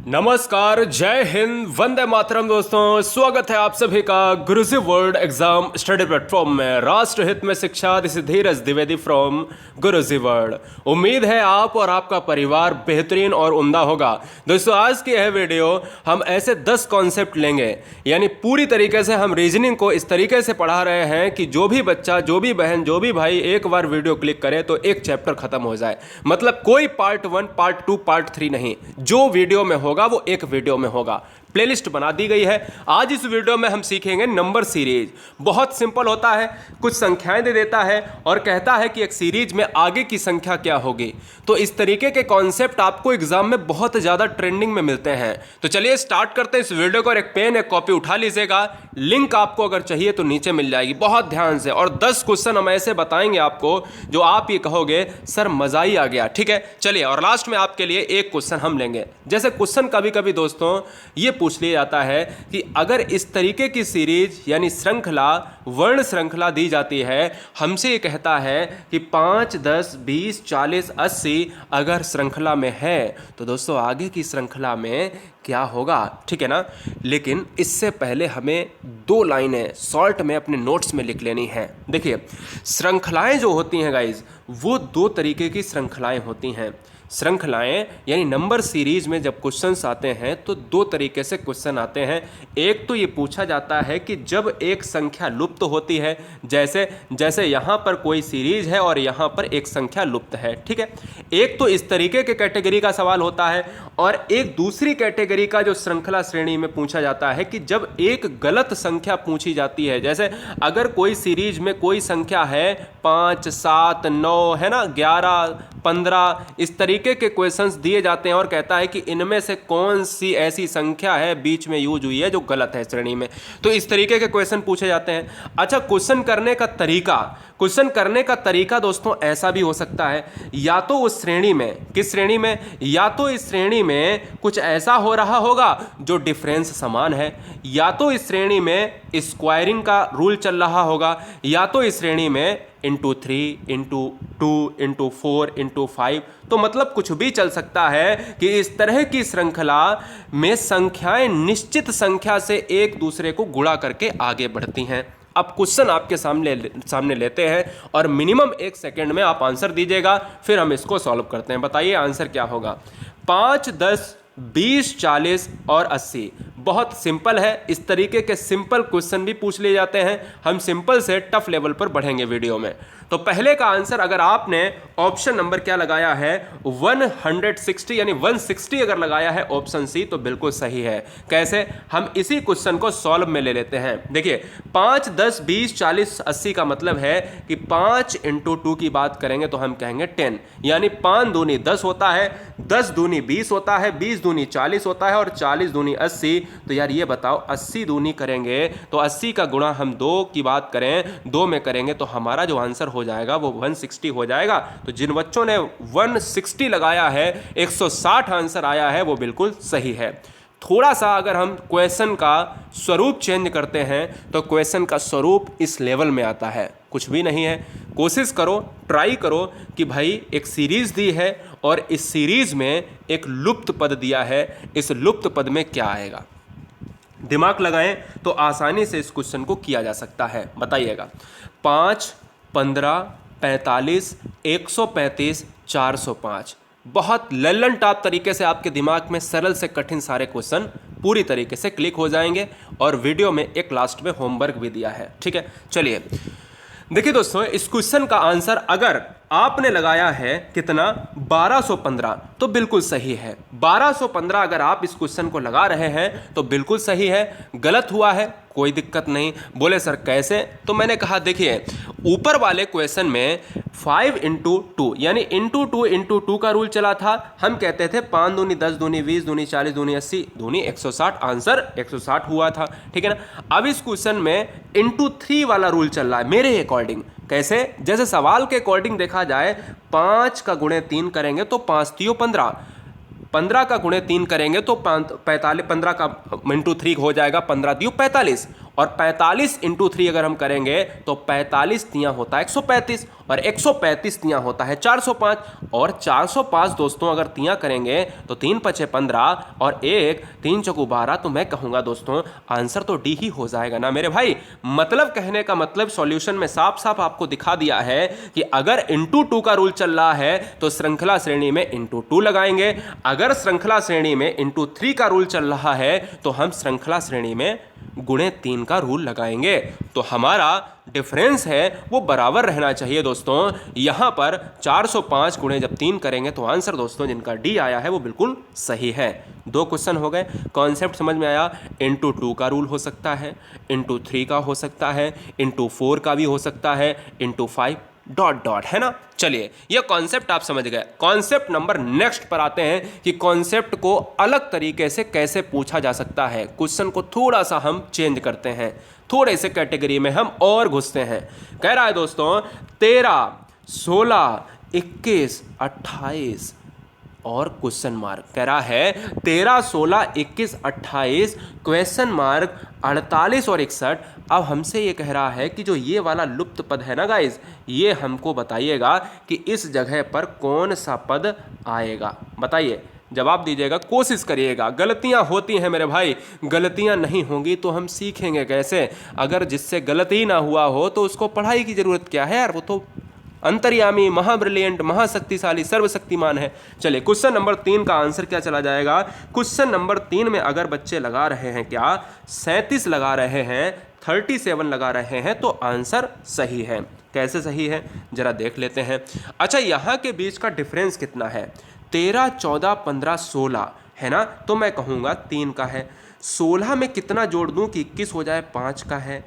नमस्कार, जय हिंद, वंदे मातरम। दोस्तों, स्वागत है आप सभी का गुरुजी वर्ल्ड एग्जाम स्टडी प्लेटफॉर्म में। राष्ट्र हित में शिक्षा, this is Dheeraj Dwivedi from Guruji world. उम्मीद है आप और आपका परिवार बेहतरीन और उम्दा होगा। दोस्तों, आज की यह वीडियो हम ऐसे 10 कॉन्सेप्ट लेंगे, यानी पूरी तरीके से हम रीजनिंग को इस तरीके से पढ़ा रहे हैं कि जो भी बच्चा, जो भी बहन, जो भी भाई एक बार वीडियो क्लिक करे तो एक चैप्टर खत्म हो जाए। मतलब कोई पार्ट 1, पार्ट 2, पार्ट 3 नहीं, जो वीडियो में होगा वो एक वीडियो में होगा। प्लेलिस्ट बना दी गई है। आज इस वीडियो में हम सीखेंगे नंबर सीरीज। बहुत सिंपल होता है, कुछ संख्याएं दे देता है और कहता है कि एक सीरीज में आगे की संख्या क्या होगी। तो इस तरीके के कॉन्सेप्ट आपको एग्जाम में बहुत ज्यादा ट्रेंडिंग में मिलते हैं। तो चलिए स्टार्ट करते हैं इस वीडियो को। एक पेन, एक कॉपी उठा लीजिएगा। लिंक आपको अगर चाहिए तो नीचे मिल जाएगी। बहुत ध्यान से, और 10 क्वेश्चन हम ऐसे बताएंगे आपको जो आप ये कहोगे सर मजा ही आ गया। ठीक है, चलिए। और लास्ट में आपके लिए एक क्वेश्चन हम लेंगे। जैसे क्वेश्चन कभी कभी दोस्तों ये पूछ लिया जाता है कि अगर इस तरीके की सीरीज यानी श्रृंखला, वर्ण श्रृंखला दी जाती है, हमसे ये कहता है कि 5, 10, 20, 40, 80 अगर श्रृंखला में है तो दोस्तों आगे की श्रृंखला में क्या होगा। ठीक है ना। लेकिन इससे पहले हमें 2 लाइनें शॉर्ट में अपने नोट्स में लिख लेनी है। देखिए, श्रृंखलाएं जो होती हैं गाइज, वो 2 तरीके की श्रृंखलाएं होती हैं। श्रृंखलाएं यानी नंबर सीरीज में जब क्वेश्चंस आते हैं तो 2 तरीके से क्वेश्चन आते हैं। एक तो ये पूछा जाता है कि जब एक संख्या लुप्त होती है, जैसे यहाँ पर कोई सीरीज है और यहाँ पर एक संख्या लुप्त है। ठीक है, एक तो इस तरीके के कैटेगरी का सवाल होता है, और एक दूसरी कैटेगरी का जो श्रृंखला श्रेणी में पूछा जाता है कि जब एक गलत संख्या पूछी जाती है। जैसे अगर कोई सीरीज में कोई संख्या है 5, 7, 9 है ना, 11, 15, इस तरीके के क्वेश्चंस दिए जाते हैं और कहता है कि इनमें से कौन सी ऐसी संख्या है बीच में यूज हुई है जो गलत है श्रेणी में। तो इस तरीके के क्वेश्चन पूछे जाते हैं। अच्छा, क्वेश्चन करने का तरीका दोस्तों ऐसा भी हो सकता है, या तो उस श्रेणी में, किस श्रेणी में, या तो इस श्रेणी में कुछ ऐसा हो रहा होगा जो डिफरेंस समान है, या तो इस श्रेणी में स्क्वायरिंग का रूल चल रहा होगा, या तो इस श्रेणी में इंटू 3, इंटू 2, इंटू 4, इंटू 5। तो मतलब कुछ भी चल सकता है कि इस तरह की श्रृंखला में संख्याएं निश्चित संख्या से एक दूसरे को गुणा करके आगे बढ़ती हैं। अब क्वेश्चन आपके सामने लेते हैं और मिनिमम 1 सेकेंड में आप आंसर दीजिएगा, फिर हम इसको सॉल्व करते हैं। बताइए आंसर क्या होगा। 5, 10, 20, 40 और 80। बहुत सिंपल है। इस तरीके के सिंपल क्वेश्चन भी पूछ लिए जाते हैं। हम सिंपल से टफ लेवल पर बढ़ेंगे वीडियो में। तो पहले का आंसर, अगर आपने ऑप्शन नंबर क्या लगाया है 160 यानी 160 अगर लगाया है ऑप्शन सी, तो बिल्कुल सही है। कैसे, हम इसी क्वेश्चन को सॉल्व में ले लेते हैं। देखिए, 5, 10, 20, 40, 80 का मतलब है कि 5 इंटू 2 की बात करेंगे तो हम कहेंगे 10, यानी 5 दूनी 10 होता है, 10 दूनी 20 होता है, 20 दूनी 40 होता है और 40 दूनी 80। तो यार ये बताओ, 80 दूनी करेंगे तो 80 का गुणा हम 2 की बात करें, 2 में करेंगे तो हमारा जो आंसर हो जाएगा वो 160 हो जाएगा। तो जिन बच्चों ने 160 लगाया है, 160 आंसर आया है, वो बिल्कुल सही है। थोड़ा सा अगर हम क्वेश्चन का स्वरूप चेंज करते हैं तो क्वेश्चन का स्वरूप इस लेवल में आता है। कुछ भी नहीं है, कोशिश करो, ट्राई करो कि भाई एक सीरीज दी है और इस सीरीज में एक लुप्त पद दिया है, इस लुप्त पद में क्या आएगा। दिमाग लगाएं तो आसानी से इस क्वेश्चन को किया जा सकता है। बताइएगा, 5, 15, 45, 135, 405। बहुत लल्लन टॉप तरीके से आपके दिमाग में सरल से कठिन सारे क्वेश्चन पूरी तरीके से क्लिक हो जाएंगे। और वीडियो में एक लास्ट में होमवर्क भी दिया है। ठीक है, चलिए देखिए दोस्तों, इस क्वेश्चन का आंसर अगर आपने लगाया है कितना 1215, तो बिल्कुल सही है। 1215 अगर आप इस क्वेश्चन को लगा रहे हैं तो बिल्कुल सही है। गलत हुआ है कोई दिक्कत नहीं। बोले सर कैसे, तो मैंने कहा देखिए, ऊपर वाले क्वेश्चन में 5 इंटू 2 यानी इंटू 2 का रूल चला था। हम कहते थे 5 दूनी 10 दूनी 20 दूनी 40 दूनी 80 दूनी 160, आंसर 160 हुआ था। ठीक है ना। अब इस क्वेश्चन में इंटू 3 वाला रूल चल रहा है मेरे अकॉर्डिंग। कैसे, जैसे सवाल के अकॉर्डिंग देखा जाए, 5 का गुणे 3 करेंगे तो 5 3 15, 15 का गुणे 3 करेंगे तो 45, 15 का इंटू 3 हो जाएगा 15 3 45, और 45 इंटू 3 अगर हम करेंगे तो 45 तियां होता है 135 और 135 तियां होता है 405 और 405 दोस्तों अगर तियां करेंगे तो 3 पचे 15 और 1 3 चौकू 12, तो मैं कहूंगा दोस्तों आंसर तो डी ही हो जाएगा ना मेरे भाई। मतलब कहने का मतलब सॉल्यूशन में साफ साफ आपको दिखा दिया है कि अगर इंटू 2 का रूल चल रहा है तो श्रृंखला श्रेणी में इंटू 2 लगाएंगे, अगर श्रृंखला श्रेणी में इंटू 3 का रूल चल रहा है तो हम श्रृंखला श्रेणी में गुणे 3 का रूल लगाएंगे। तो हमारा डिफरेंस है वो बराबर रहना चाहिए दोस्तों। यहां पर 405 गुणे जब 3 करेंगे तो आंसर दोस्तों जिनका डी आया है वो बिल्कुल सही है। 2 क्वेश्चन हो गए, कॉन्सेप्ट समझ में आया। इंटू 2 का रूल हो सकता है, इंटू 3 का हो सकता है, इंटू 4 का भी हो सकता है, इंटू 5 डॉट डॉट, है ना। चलिए ये कॉन्सेप्ट आप समझ गए। कॉन्सेप्ट नंबर नेक्स्ट पर आते हैं कि कॉन्सेप्ट को अलग तरीके से कैसे पूछा जा सकता है। क्वेश्चन को थोड़ा सा हम चेंज करते हैं, थोड़े से कैटेगरी में हम और घुसते हैं। कह रहा है दोस्तों 13, 16, 21, 28 और क्वेश्चन मार्क। कह रहा है 13, 16, 21, 28 क्वेश्चन मार्क 48 और 61। अब हमसे ये कह रहा है कि जो ये वाला लुप्त पद है ना गाइस, ये हमको बताइएगा कि इस जगह पर कौन सा पद आएगा। बताइए, जवाब दीजिएगा, कोशिश करिएगा। गलतियां होती हैं मेरे भाई, गलतियां नहीं होंगी तो हम सीखेंगे कैसे। अगर जिससे गलती ना हुआ हो तो उसको पढ़ाई की जरूरत क्या है यार, वो तो अंतर्यामी, महाब्रिलियंट, महाशक्तिशाली, सर्वशक्तिमान है। चलिए क्वेश्चन नंबर 3 का आंसर क्या चला जाएगा। क्वेश्चन नंबर 3 में अगर बच्चे लगा रहे हैं क्या 37 लगा रहे हैं, 37 लगा रहे हैं तो आंसर सही है। कैसे सही है जरा देख लेते हैं। अच्छा, यहाँ के बीच का डिफरेंस कितना है? 13, 14, 15, 16 है ना, तो मैं कहूँगा 3 का है। 16 में कितना जोड़ दूँ कि 21 हो जाए, 5 का है।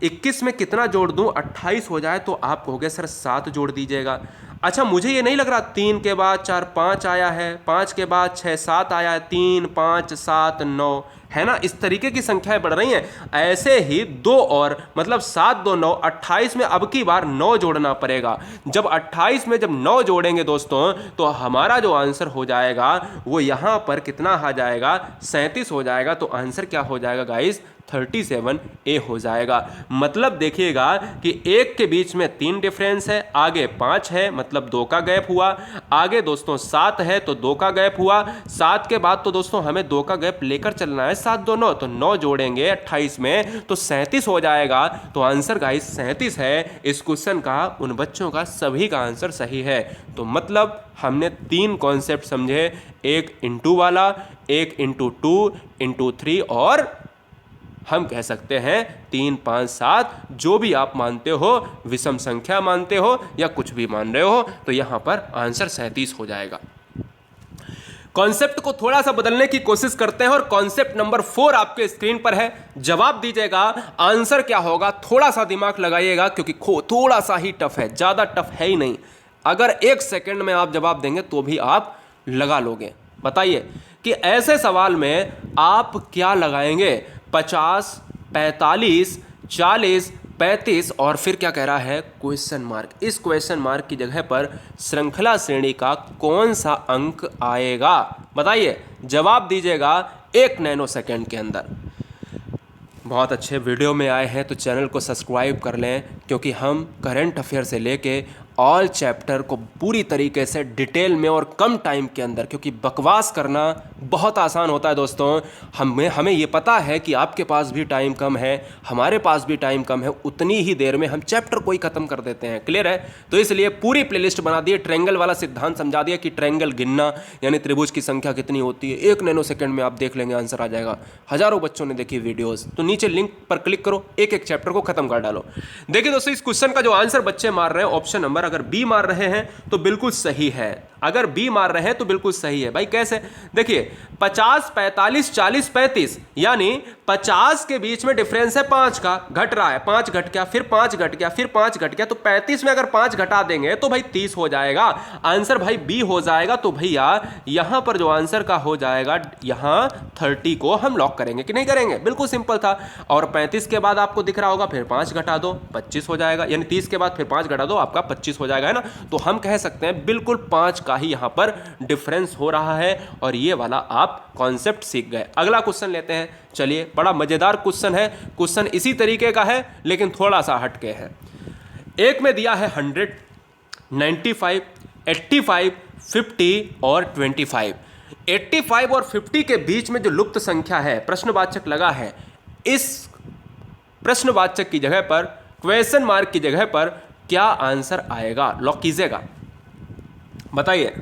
21 में कितना जोड़ दूं 28 हो जाए, तो आप कहोगे सर 7 जोड़ दीजिएगा। अच्छा, मुझे ये नहीं लग रहा 3 के बाद 4 5 आया है, 5 के बाद 6 7 आया है, 3 5 7 9 है ना, इस तरीके की संख्याएं बढ़ रही हैं। ऐसे ही 2 और मतलब 7 2 9, 28 में अब की बार 9 जोड़ना पड़ेगा। जब 28 में जब 9 जोड़ेंगे दोस्तों तो हमारा जो आंसर हो जाएगा वो यहाँ पर कितना आ जाएगा, 37 हो जाएगा। तो आंसर क्या हो जाएगा गाइस, 37A हो जाएगा। मतलब देखिएगा कि 1 के बीच में 3 डिफरेंस है, आगे 5 है मतलब 2 का गैप हुआ, आगे दोस्तों 7 है तो 2 का गैप हुआ, 7 के बाद तो दोस्तों हमें 2 का गैप लेकर चलना है, 7 2 9, तो 9 जोड़ेंगे 28 में तो 37 हो जाएगा। तो आंसर गाइस 37 है। इस क्वेश्चन का उन बच्चों का सभी का आंसर सही है। तो मतलब हमने 3 कॉन्सेप्ट समझे, एक इंटू वाला, एक इंटू 2, इंटू 3 और हम कह सकते हैं 3 5 7, जो भी आप मानते हो, विषम संख्या मानते हो या कुछ भी मान रहे हो, तो यहां पर आंसर 37 हो जाएगा। कॉन्सेप्ट को थोड़ा सा बदलने की कोशिश करते हैं और कॉन्सेप्ट नंबर 4 आपके स्क्रीन पर है। जवाब दीजिएगा, आंसर क्या होगा, थोड़ा सा दिमाग लगाइएगा क्योंकि थोड़ा सा ही टफ है, ज्यादा टफ है ही नहीं। अगर 1 सेकंड में आप जवाब देंगे तो भी आप लगा लोगे। बताइए कि ऐसे सवाल में आप क्या लगाएंगे। 50, 45, 40, 35 और फिर क्या कह रहा है, क्वेश्चन मार्क। इस क्वेश्चन मार्क की जगह पर श्रृंखला श्रेणी का कौन सा अंक आएगा। बताइए, जवाब दीजिएगा 1 नैनो सेकंड के अंदर। बहुत अच्छे वीडियो में आए हैं तो चैनल को सब्सक्राइब कर लें, क्योंकि हम करंट अफेयर से लेके ऑल चैप्टर को पूरी तरीके से डिटेल में और कम टाइम के अंदर, क्योंकि बकवास करना बहुत आसान होता है दोस्तों। हमें ये पता है कि आपके पास भी टाइम कम है, हमारे पास भी टाइम कम है, उतनी ही देर में हम चैप्टर को ही खत्म कर देते हैं। क्लियर है? तो इसलिए पूरी प्लेलिस्ट बना दिए, ट्रायंगल वाला सिद्धांत समझा दिया कि ट्रायंगल गिनना यानी त्रिभुज की संख्या कितनी होती है। 1 नैनो सेकंड में आप देख लेंगे, आंसर आ जाएगा। हजारों बच्चों ने देखी वीडियोस, तो नीचे लिंक पर क्लिक करो, एक एक चैप्टर को खत्म कर डालो। देखिए दोस्तों, इस क्वेश्चन का जो आंसर बच्चे मार रहे हैं, ऑप्शन नंबर अगर बी मार रहे हैं तो बिल्कुल सही है। अगर बी मार रहे हैं तो बिल्कुल सही है। भाई कैसे? देखिए 50, 45, 40, 35 यानी 50 के बीच में डिफरेंस है 5 का, घट रहा है, 5 घट गया, फिर 5 घट गया, फिर 5 घट गया, तो 35 में अगर 5 घटा देंगे तो भाई 30 हो जाएगा। आंसर भाई बी हो जाएगा। तो भैया यहां पर जो आंसर का हो जाएगा, यहां 30 को हम लॉक करेंगे कि नहीं करेंगे? बिल्कुल सिंपल था। और 35 के बाद आपको दिख रहा होगा, फिर 5 घटा दो 25 हो जाएगा, यानी 30 के बाद फिर 5 घटा दो आपका 25 हो जाएगा, है ना। तो हम कह सकते हैं बिल्कुल 5 का ही यहाँ पर डिफरेंस हो रहा है और ये वाला आप कॉन्सेप्ट सीख गए। अगला क्वेश्चन लेते हैं, चलिए बड़ा मज़ेदार क्वेश्चन है। क्वेश्चन इसी तरीके का है लेकिन थोड़ा सा हटके है। एक में दिया है 100, 95, 85, 50 और 25। 85 और 50 के बीच में जो लुप्त संख्या है, प्रश्नवाचक लगा है, इस प्रश्नवाचक की जगह पर, क्वेश्चन मार्क की जगह पर क्या आंसर आएगा, लॉक कीजिएगा, बताइए।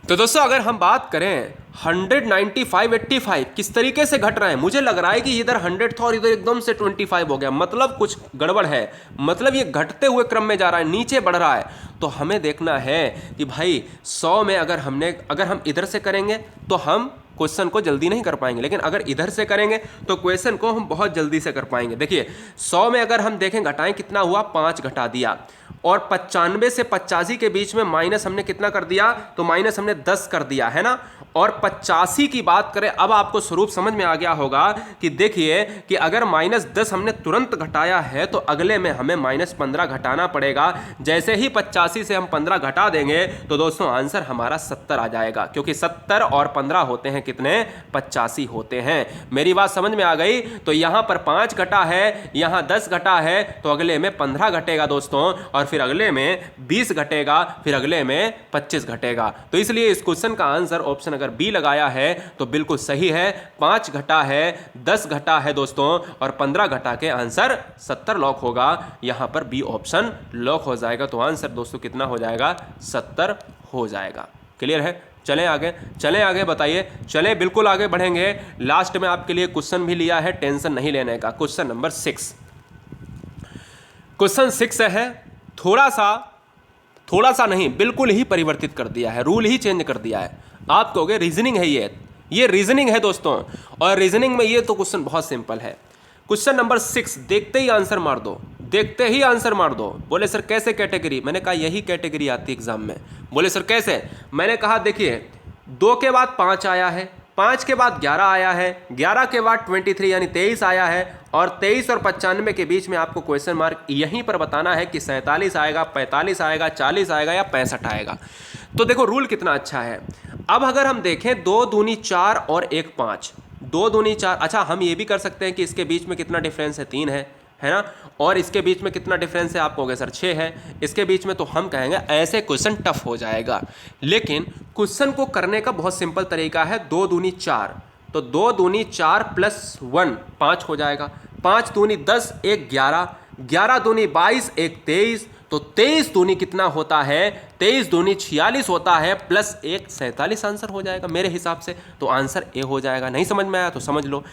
तो दोस्तों अगर हम बात करें 100, 95, 85 किस तरीके से घट रहा है, मुझे लग रहा है कि इधर 100 था और इधर एकदम से 25 हो गया, मतलब कुछ गड़बड़ है, मतलब ये घटते हुए क्रम में जा रहा है, नीचे बढ़ रहा है। तो हमें देखना है कि भाई 100 में अगर हम इधर से करेंगे तो हम क्वेश्चन को जल्दी नहीं कर पाएंगे, लेकिन अगर इधर से करेंगे तो क्वेश्चन को हम बहुत जल्दी से कर पाएंगे। देखिए 100 में अगर हम देखें घटाएं कितना हुआ, 5 घटा दिया, और 95 से 85 के बीच में माइनस हमने कितना कर दिया, तो माइनस हमने 10 कर दिया है ना। और 85 की बात करें, अब आपको स्वरूप समझ में आ गया होगा कि देखिए कि अगर -10 हमने तुरंत घटाया है तो अगले में हमें -15 घटाना पड़ेगा। जैसे ही 85 से हम 15 घटा देंगे तो दोस्तों आंसर हमारा 70 आ जाएगा, क्योंकि 70 और 15 होते हैं कितने, 85 होते हैं। मेरी बात समझ में आ गई। तो यहां पर 5 घटा है, यहां 10 घटा है, तो अगले में 15 घटेगा दोस्तों, और फिर अगले में 20 घटेगा, फिर अगले में 25 घटेगा। तो इसलिए इस क्वेश्चन का आंसर ऑप्शन अगर बी लगाया है तो बिल्कुल सही है। 5 घटा है, 10 घटा है दोस्तों, और 15 घटा के आंसर 70 लॉक होगा। यहां पर बी ऑप्शन लॉक हो जाएगा। तो आंसर दोस्तों कितना हो जाएगा, 70 हो जाएगा। क्लियर है? चलें आगे बताइए, चलें बिल्कुल आगे बढ़ेंगे। लास्ट में आपके लिए क्वेश्चन भी लिया है, टेंशन नहीं लेने का। क्वेश्चन नंबर 6, क्वेश्चन 6 है, थोड़ा सा नहीं, बिल्कुल ही परिवर्तित कर दिया है, रूल ही चेंज कर दिया है। आप कहोगे रीजनिंग है ये रीजनिंग है दोस्तों, और रीजनिंग में ये तो क्वेश्चन बहुत सिंपल है। क्वेश्चन नंबर 6, देखते ही आंसर मार दो। बोले सर कैसे कैटेगरी, मैंने कहा यही कैटेगरी आती है एग्जाम में। बोले सर कैसे, मैंने कहा देखिए 2 के बाद 5 आया है, 5 के बाद 11 आया है, 11 के बाद 23 यानी 23 आया है, और 23 और 95 के बीच में आपको क्वेश्चन मार्क यहीं पर बताना है कि 47 आएगा, 45 आएगा, 40 आएगा या 65 आएगा। तो देखो रूल कितना अच्छा है। अब अगर हम देखें 2 दूनी 4 और 1 5, 2 दूनी 4, अच्छा हम ये भी कर सकते हैं कि इसके बीच में कितना डिफरेंस है, 3 है ना, और इसके बीच में कितना डिफरेंस है, आप कहोगे सर 6 है, इसके बीच में, तो हम कहेंगे ऐसे क्वेश्चन टफ हो जाएगा। लेकिन क्वेश्चन को करने का बहुत सिंपल तरीका है। 2 दूनी 4, तो 2 दूनी 4 प्लस 1 5 हो जाएगा, 5 दूनी 10, 1 11, 11 दूनी 22, 1 23, तो 23 दूनी कितना होता है, 23 दूनी 46 होता है, प्लस 1 47 आंसर हो जाएगा मेरे हिसाब से। तो आंसर ए हो जाएगा। नहीं समझ में आया तो समझ लो।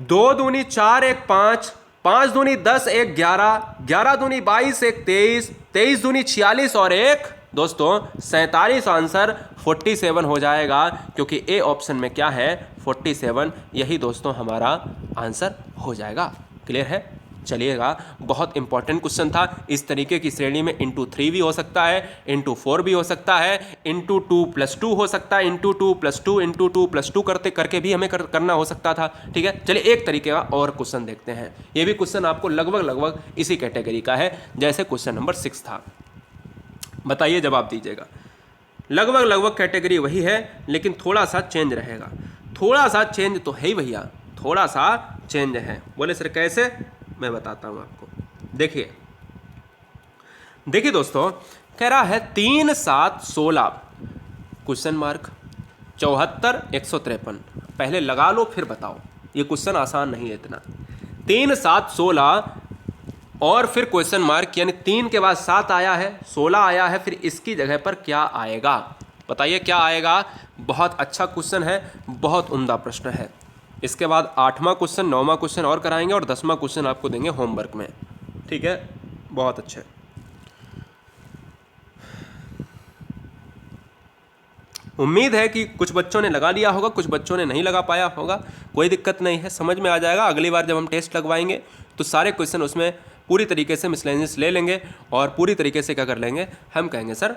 2 दूनी 4, 1 5, 5 दूनी 10, 1 11, 11 दूनी 22, 1 23, 23 दूनी 46 और 1 दोस्तों 47, आंसर 47 हो जाएगा, क्योंकि ए ऑप्शन में क्या है, 47। यही दोस्तों हमारा आंसर हो जाएगा। क्लियर है? चलिएगा, बहुत इंपॉर्टेंट क्वेश्चन था। इस तरीके की श्रेणी में इंटू 3 भी हो सकता है, इंटू 4 भी हो सकता है, इंटू 2+2 हो सकता है, इंटू 2+2 इंटू 2+2 करके भी हमें करना हो सकता था। ठीक है, चलिए एक तरीके का और क्वेश्चन देखते हैं। ये भी क्वेश्चन आपको लगभग इसी कैटेगरी का है जैसे क्वेश्चन नंबर 6 था। बताइए, जवाब दीजिएगा। लगभग कैटेगरी वही है, लेकिन थोड़ा सा चेंज रहेगा। थोड़ा सा चेंज तो है ही भैया, थोड़ा सा चेंज है। बोले सर कैसे, मैं बताता हूं आपको। देखिए दोस्तों, कह रहा है 3 7 16 क्वेश्चन मार्क 74 153। पहले लगा लो फिर बताओ, ये क्वेश्चन आसान नहीं है इतना। 3 7 16 और फिर क्वेश्चन मार्क, यानी 3 के बाद 7 आया है, 16 आया है, फिर इसकी जगह पर क्या आएगा, बताइए क्या आएगा। बहुत अच्छा क्वेश्चन है, बहुत उम्दा प्रश्न है। इसके बाद 8वां क्वेश्चन, 9वां क्वेश्चन और कराएंगे, और 10वां क्वेश्चन आपको देंगे होमवर्क में। ठीक है, बहुत अच्छे। उम्मीद है कि कुछ बच्चों ने लगा लिया होगा, कुछ बच्चों ने नहीं लगा पाया होगा। कोई दिक्कत नहीं है, समझ में आ जाएगा। अगली बार जब हम टेस्ट लगवाएंगे तो सारे क्वेश्चन उसमें पूरी तरीके से मिसलेनियस ले लेंगे, और पूरी तरीके से क्या कर लेंगे, हम कहेंगे सर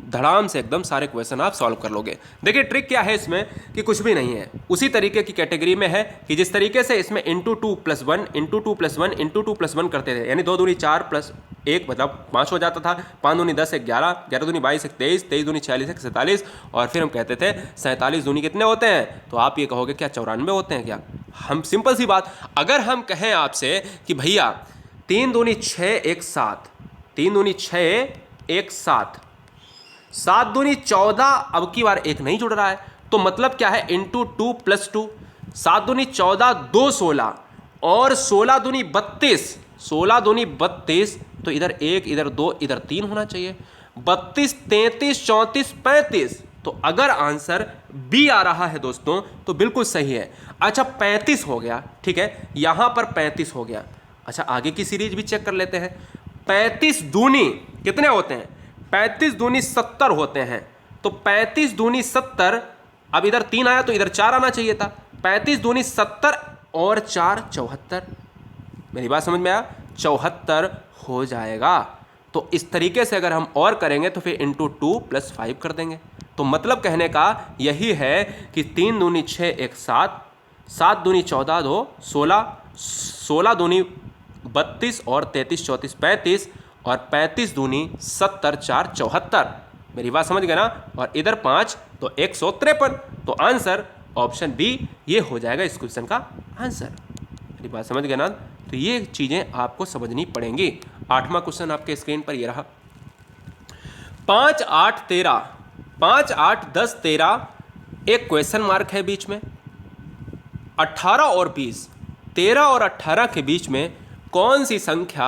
धड़ाम से एकदम सारे क्वेश्चन आप सॉल्व कर लोगे। देखिए ट्रिक क्या है इसमें कि कुछ भी नहीं है, उसी तरीके की कैटेगरी में है कि जिस तरीके से इसमें इंटू 2+1 इंटू 2+1 इंटू 2+1 करते थे, यानी 2 दूनी 4 प्लस 1 मतलब 5 हो जाता था, 5 दूनी 10 11, 11 दूनी 22 23, 23 दूनी 46 47, और फिर हम कहते थे 47 दूनी कितने होते हैं, तो आप ये कहोगे क्या 94 होते हैं क्या। हम सिंपल सी बात, अगर हम कहें आपसे कि भैया 3 दूनी 6 1 7, 3 दूनी 6 1 7, 7 दूनी 14, अब की बार एक नहीं जुड़ रहा है, तो मतलब क्या है इंटू 2+2, 7 दूनी 14 2 16, और 16 दूनी 32, 16 दूनी 32, तो इधर 1 इधर 2 इधर 3 होना चाहिए, 32 33 34 35, तो अगर आंसर बी आ रहा है दोस्तों तो बिल्कुल सही है। अच्छा 35 हो गया, ठीक है, यहां पर 35 हो गया। अच्छा आगे की सीरीज भी चेक कर लेते हैं। 35 दूनी कितने होते हैं, 35 दूनी 70 होते हैं, तो 35 दूनी 70, अब इधर 3 आया तो इधर 4 आना चाहिए था, 35 दूनी 70 और 4 74, मेरी बात समझ में आया, 74 हो जाएगा। तो इस तरीके से अगर हम और करेंगे तो फिर इंटू 2+5 कर देंगे। तो मतलब कहने का यही है कि 3 दूनी 6 1 7, 7 दूनी 14 2 16, 16 दूनी 32 और 33 34 35, और 35 दूनी 70 4 74, मेरी बात समझ गए ना, और इधर 5 तो 153, तो आंसर ऑप्शन बी ये हो जाएगा इस क्वेश्चन का आंसर। मेरी बात समझ गए ना, तो ये चीज़ें आपको समझनी पड़ेंगी। 8वां क्वेश्चन आपके स्क्रीन पर ये रहा, 5 8 13, 5 8 10 13, एक क्वेश्चन मार्क है बीच में, 18 और 20, 13 और 18 के बीच में कौन सी संख्या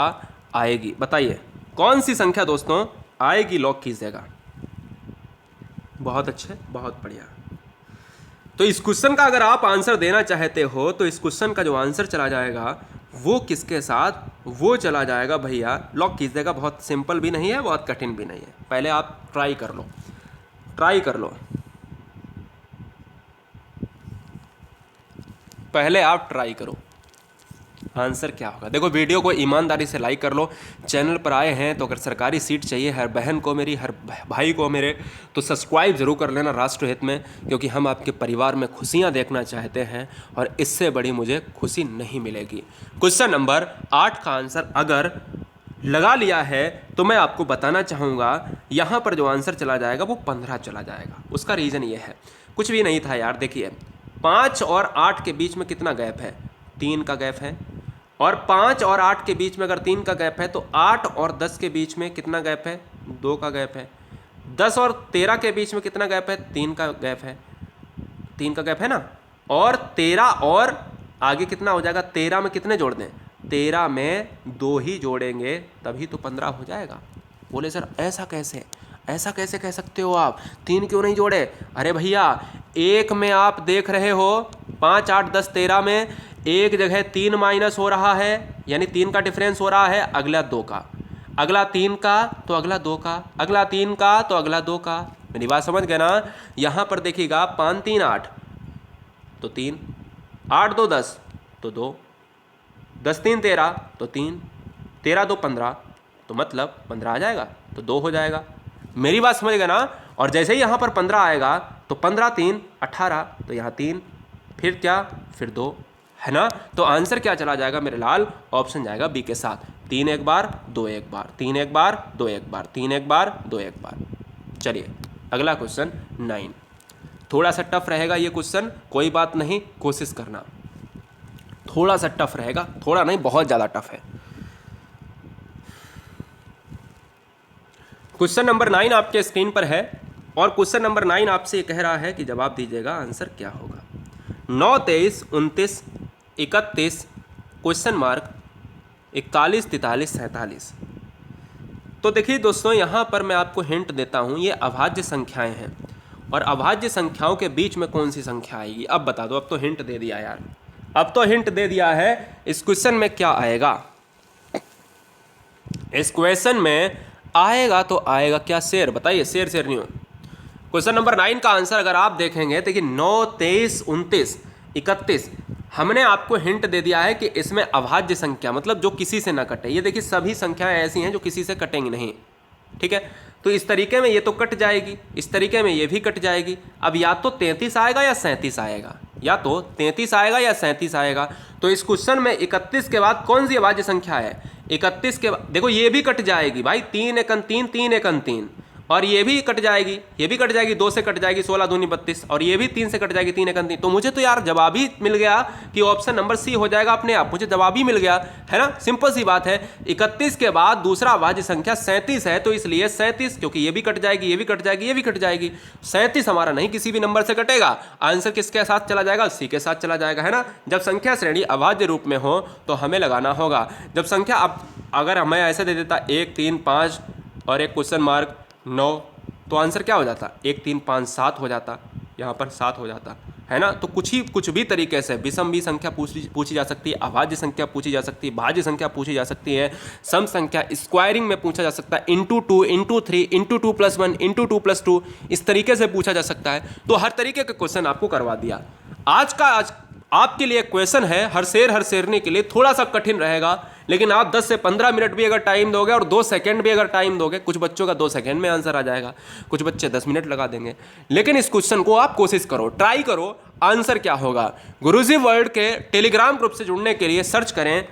आएगी, बताइए कौन सी संख्या दोस्तों आएगी, लॉक कीजिएगा। बहुत अच्छे, बहुत बढ़िया। तो इस क्वेश्चन का अगर आप आंसर देना चाहते हो तो इस क्वेश्चन का जो आंसर चला जाएगा वो किसके साथ, वो चला जाएगा भैया, लॉक कीजिएगा। बहुत सिंपल भी नहीं है, बहुत कठिन भी नहीं है, पहले आप ट्राई कर लो, ट्राई कर लो, पहले आप ट्राई करो आंसर क्या होगा। देखो वीडियो को ईमानदारी से लाइक कर लो, चैनल पर आए हैं तो अगर सरकारी सीट चाहिए हर बहन को मेरी, हर भाई को मेरे, तो सब्सक्राइब जरूर कर लेना राष्ट्र हित में, क्योंकि हम आपके परिवार में खुशियां देखना चाहते हैं और इससे बड़ी मुझे खुशी नहीं मिलेगी। क्वेश्चन नंबर 8 का आंसर अगर लगा लिया है तो मैं आपको बताना चाहूँगा यहाँ पर जो आंसर चला जाएगा वो 15 चला जाएगा। उसका रीज़न ये है, कुछ भी नहीं था यार, देखिए 5 और 8 के बीच में कितना गैप है, 3 का गैप है, और 5 और 8 के बीच में अगर 3 का गैप है तो 8 और 10 के बीच में कितना गैप है, 2 का गैप है, 10 और 13 के बीच में कितना गैप है, 3 का गैप है, 3 का गैप है ना, और 13 और आगे कितना हो जाएगा, 13 में कितने जोड़ दें, 13 में 2 ही जोड़ेंगे तभी तो 15 हो जाएगा। बोले सर ऐसा कैसे, ऐसा कैसे कह सकते हो आप, 3 क्यों नहीं जोड़े। अरे भैया एक में आप देख रहे हो 5 8 10 13 में एक जगह 3 माइनस हो रहा है, यानी 3 का डिफरेंस हो रहा है, अगला 2 का, अगला 3 का तो अगला 2 का, अगला 3 का तो अगला 2 का। मेरी बात समझ गए ना। यहाँ पर देखिएगा 5 3 8 तो 3, 8 2 10 तो 2, 10 3 13 तो 3, 13 2 15 तो मतलब 15 आ जाएगा, तो 2 हो जाएगा। मेरी बात समझ गए ना। और जैसे ही यहाँ पर 15 आएगा तो 15 3 18, तो यहाँ 3, फिर क्या, फिर 2, है ना। तो आंसर क्या चला जाएगा मेरे लाल, ऑप्शन जाएगा बी के साथ, 3 एक बार 2 एक बार, 3 एक बार 2 एक बार, 3 एक बार 2 एक बार। चलिए अगला क्वेश्चन 9, थोड़ा सा टफ रहेगा ये क्वेश्चन, कोई बात नहीं, कोशिश करना, थोड़ा सा टफ रहेगा, थोड़ा नहीं बहुत ज़्यादा टफ है। क्वेश्चन नंबर 9 आपके स्क्रीन पर है और क्वेश्चन नंबर 9 आपसे कह रहा है कि जवाब दीजिएगा आंसर क्या होगा। 9 23 29 31 क्वेश्चन मार्क 41 43 47। तो देखिए दोस्तों यहाँ पर मैं आपको हिंट देता हूँ, ये अभाज्य संख्याएं हैं और अभाज्य संख्याओं के बीच में कौन सी संख्या आएगी। अब बता दो, अब तो हिंट दे दिया यार, अब तो हिंट दे दिया है। इस क्वेश्चन में क्या आएगा, इस क्वेश्चन में आएगा तो आएगा क्या, शेर, बताइए, शेर शेर नहीं हो। क्वेश्चन नंबर 9 का आंसर अगर आप देखेंगे देखिए 9 23 29 31, हमने आपको हिंट दे दिया है कि इसमें अभाज्य संख्या मतलब जो किसी से ना कटे। ये देखिए सभी संख्याएं ऐसी हैं जो किसी से कटेंगी नहीं, ठीक है। तो इस तरीके में ये तो कट जाएगी, इस तरीके में ये भी कट जाएगी। अब या तो 33 आएगा या 37 आएगा, या तो 33 आएगा या 37 आएगा। तो इस क्वेश्चन में 31 के बाद कौन सी अभाज्य संख्या है? 31 के बाद देखो ये भी कट जाएगी भाई, 3 एकन 3, 3 एकन 3, और ये भी कट जाएगी, ये भी कट जाएगी, 2 से कट जाएगी, 16 दूनी 32, और ये भी 3 से कट जाएगी, 3 एकन 3। तो मुझे तो यार जवाब ही मिल गया कि ऑप्शन नंबर सी हो जाएगा अपने आप, मुझे जवाब ही मिल गया है ना, सिंपल सी बात है। 31 के बाद दूसरा अभाज्य संख्या 37 है, तो इसलिए 37, क्योंकि ये भी कट जाएगी, ये भी कट जाएगी, ये भी कट जाएगी, 37 हमारा नहीं किसी भी नंबर से कटेगा। आंसर किसके साथ चला जाएगा? सी के साथ चला जाएगा, है ना। जब संख्या श्रेणी अभाज्य रूप में हो तो हमें लगाना होगा। जब संख्या अब अगर हमें ऐसे दे देता 1 3 5 और एक क्वेश्चन मार्क 9, तो आंसर क्या हो जाता? 1 3 5 7 हो जाता, यहाँ पर 7 हो जाता, है ना। तो कुछ भी तरीके से विषम भी संख्या पूछी जा सकती है, अभाज्य संख्या पूछी जा सकती है, भाज्य संख्या पूछी जा सकती है, सम संख्या स्क्वायरिंग में पूछा जा सकता है, इंटू 2 इंटू 3 इंटू 2 + 1 इंटू 2 + 2, इस तरीके से पूछा जा सकता है। तो हर तरीके के क्वेश्चन आपको करवा दिया। आज आपके लिए क्वेश्चन है हर शेरनी के लिए थोड़ा सा कठिन रहेगा, लेकिन आप 10 से 15 मिनट भी अगर टाइम दोगे और 2 सेकंड भी अगर टाइम दोगे, कुछ बच्चों का 2 सेकंड में आंसर आ जाएगा, कुछ बच्चे 10 मिनट लगा देंगे, लेकिन इस क्वेश्चन को आप कोशिश करो, ट्राई करो। आंसर क्या होगा? गुरुजी वर्ल्ड के टेलीग्राम ग्रुप से जुड़ने के लिए सर्च करें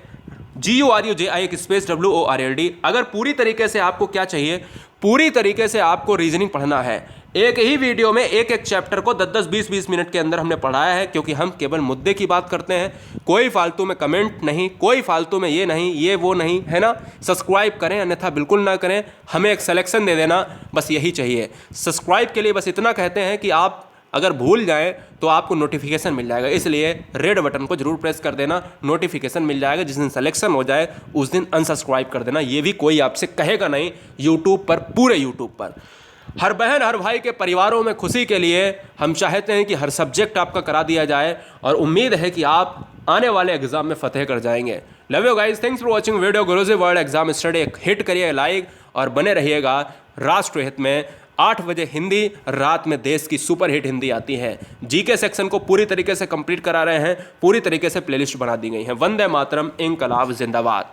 GURUJI_WORLD। अगर पूरी तरीके से आपको क्या चाहिए, पूरी तरीके से आपको रीजनिंग पढ़ना है, एक ही वीडियो में एक चैप्टर को 10 20 मिनट के अंदर हमने पढ़ाया है, क्योंकि हम केवल मुद्दे की बात करते हैं, कोई फालतू में कमेंट नहीं, कोई फालतू में ये नहीं ये वो नहीं, है ना। सब्सक्राइब करें अन्यथा बिल्कुल ना करें, हमें एक सिलेक्शन दे देना, बस यही चाहिए। सब्सक्राइब के लिए बस इतना कहते हैं कि आप अगर भूल जाएं तो आपको नोटिफिकेशन मिल जाएगा, इसलिए रेड बटन को जरूर प्रेस कर देना, नोटिफिकेशन मिल जाएगा। जिस दिन सिलेक्शन हो जाए उस दिन अनसब्सक्राइब कर देना, ये भी कोई आपसे कहेगा नहीं यूट्यूब पर, पूरे यूट्यूब पर। हर बहन हर भाई के परिवारों में खुशी के लिए हम चाहते हैं कि हर सब्जेक्ट आपका करा दिया जाए, और उम्मीद है कि आप आने वाले एग्जाम में फतेह कर जाएंगे। Love you guys, thanks for watching video Guruji world exam study. Hit करिए लाइक और बने रहिएगा राष्ट्रहित में। 8 बजे हिंदी, रात में देश की सुपर हिट हिंदी आती है। जीके सेक्शन को पूरी तरीके से कंप्लीट करा रहे हैं, पूरी तरीके से प्लेलिस्ट बना दी गई है। वंदे मातरम, इंकलाब जिंदाबाद।